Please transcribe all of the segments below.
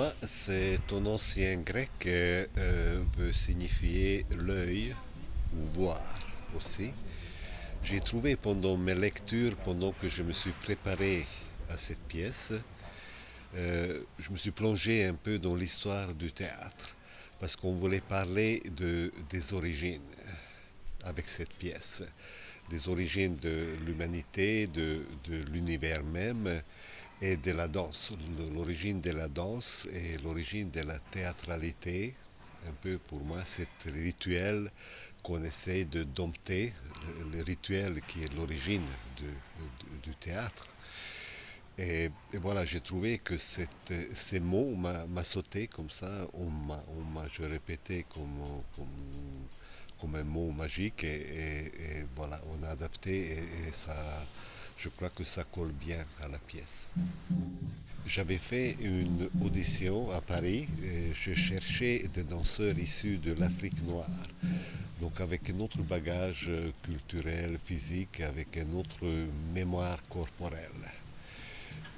Stoma, c'est un ancien grec veut signifier l'œil ou voir aussi. J'ai trouvé pendant mes lectures, pendant que je me suis préparé à cette pièce, je me suis plongé un peu dans l'histoire du théâtre parce qu'on voulait parler des origines avec cette pièce, des origines de l'humanité, de l'univers même et de la danse, l'origine de la danse et l'origine de la théâtralité. Un peu pour moi, c'est rituel qu'on essaie de dompter, le rituel qui est l'origine du théâtre. Et voilà, j'ai trouvé que ces mots m'a sauté comme ça, je répétais comme un mot magique et voilà, on a adapté et ça, je crois que ça colle bien à la pièce. J'avais fait une audition à Paris et je cherchais des danseurs issus de l'Afrique noire, donc avec un autre bagage culturel, physique, avec une autre mémoire corporelle.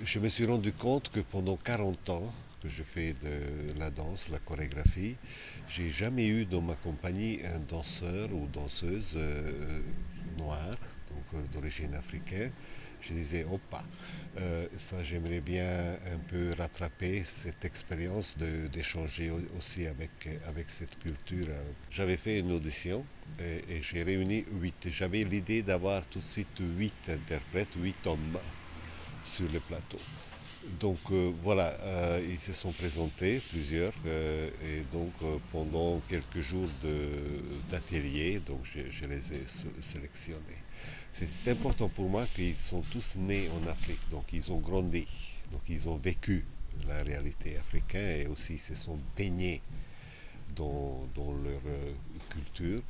Je me suis rendu compte que pendant 40 ans que je fais de la danse, la chorégraphie, j'ai jamais eu dans ma compagnie un danseur ou danseuse noire, donc d'origine africaine. Je disais, opa, ça j'aimerais bien un peu rattraper cette expérience d'échanger aussi avec cette culture. J'avais fait une audition et j'ai réuni 8. J'avais l'idée d'avoir tout de suite 8 interprètes, 8 hommes sur le plateau. Donc voilà, ils se sont présentés, plusieurs, et donc pendant quelques jours d'atelier, donc je les ai sélectionnés. C'était important pour moi qu'ils sont tous nés en Afrique, donc ils ont grandi, donc ils ont vécu la réalité africaine et aussi se sont baignés dans leur culture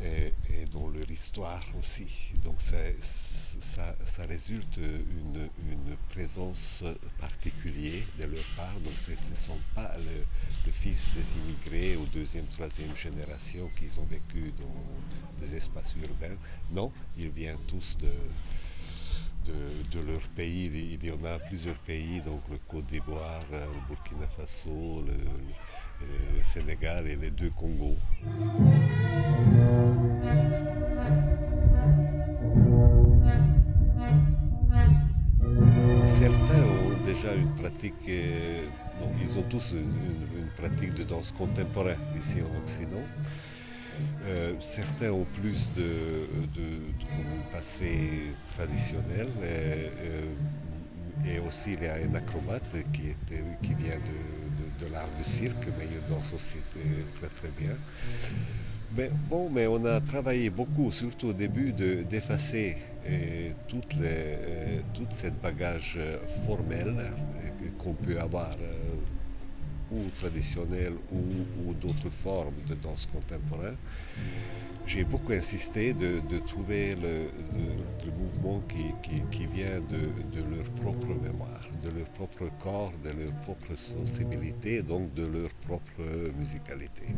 et dans leur histoire aussi. Donc ça résulte une présence particulière de leur part. Donc ce ne sont pas le fils des immigrés ou deuxième, troisième génération qui ont vécu dans des espaces urbains. Non, ils viennent tous de leur pays. Il y en a plusieurs pays, donc le Côte d'Ivoire, le Burkina Faso, le Sénégal et les deux Congos. Certains ont déjà une pratique, non, ils ont tous une pratique de danse contemporaine ici en Occident. Certains ont plus comme un passé traditionnel et aussi il y a un acrobate qui vient de l'art du cirque, mais il danse aussi très très bien. Mais bon, mais on a travaillé beaucoup, surtout au début, d'effacer tout ce bagage formel qu'on peut avoir ou traditionnel ou d'autres formes de danse contemporaine. J'ai beaucoup insisté de trouver le mouvement qui vient de leur propre mémoire, de leur propre corps, de leur propre sensibilité, donc de leur propre musicalité.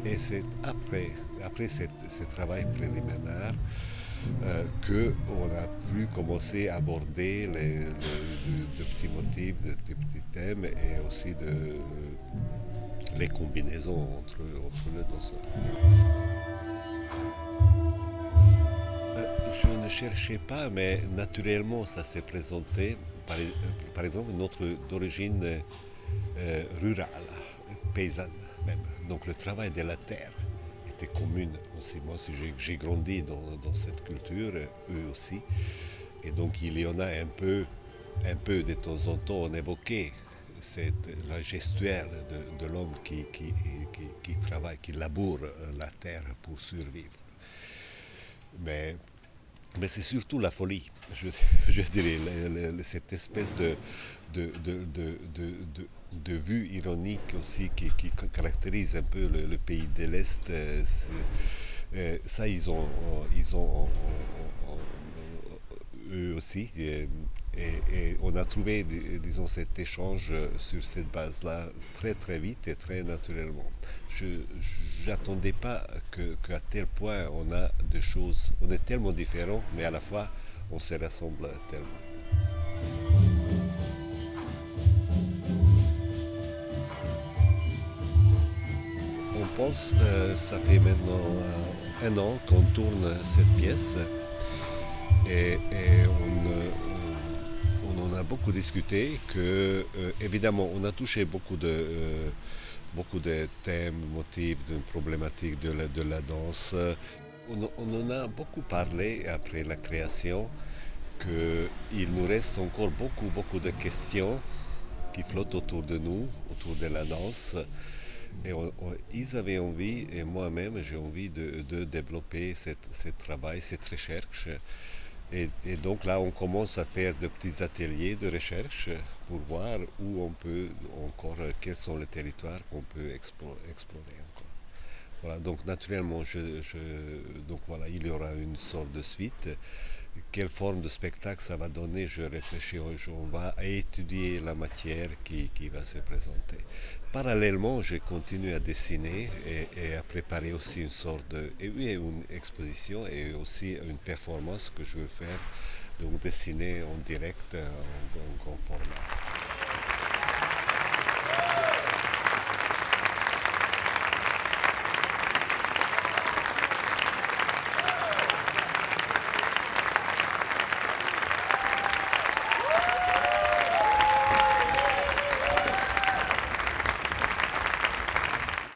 Et c'est après ce travail préliminaire qu'on a pu commencer à aborder de petits motifs, de petits thèmes et aussi les combinaisons entre les danseurs. Je ne cherchais pas, mais naturellement ça s'est présenté. Par exemple, notre d'origine rurale, paysanne même. Donc le travail de la terre était commune aussi. Moi aussi, j'ai grandi dans cette culture, eux aussi. Et donc il y en a un peu de temps en temps, on évoquait la gestuelle de l'homme qui travaille, qui laboure la terre pour survivre. Mais c'est surtout la folie, je dirais, cette espèce de, de, de, de vue ironique aussi qui caractérise un peu le pays de l'Est. Ça, ils ont eux aussi. Et on a trouvé, disons, cet échange sur cette base-là très très vite et très naturellement. Je n'attendais pas qu'à tel point on a des choses, on est tellement différents, mais à la fois on se rassemble tellement. pense ça fait maintenant 1 an qu'on tourne cette pièce et on en a beaucoup discuté que évidemment on a touché beaucoup de thèmes, motifs, de problématiques de la danse. On en a beaucoup parlé après la création qu'il nous reste encore beaucoup de questions qui flottent autour de nous, autour de la danse. Et ils avaient envie, et moi-même j'ai envie de développer ce travail, cette recherche. Et donc là, on commence à faire de petits ateliers de recherche pour voir où on peut encore, quels sont les territoires qu'on peut explorer encore. Voilà, donc naturellement, donc voilà, il y aura une sorte de suite. Quelle forme de spectacle ça va donner, je réfléchis, on va étudier la matière qui va se présenter. Parallèlement, je continue à dessiner et à préparer aussi une sorte de, et oui, une exposition et aussi une performance que je veux faire, donc dessiner en direct en grand format.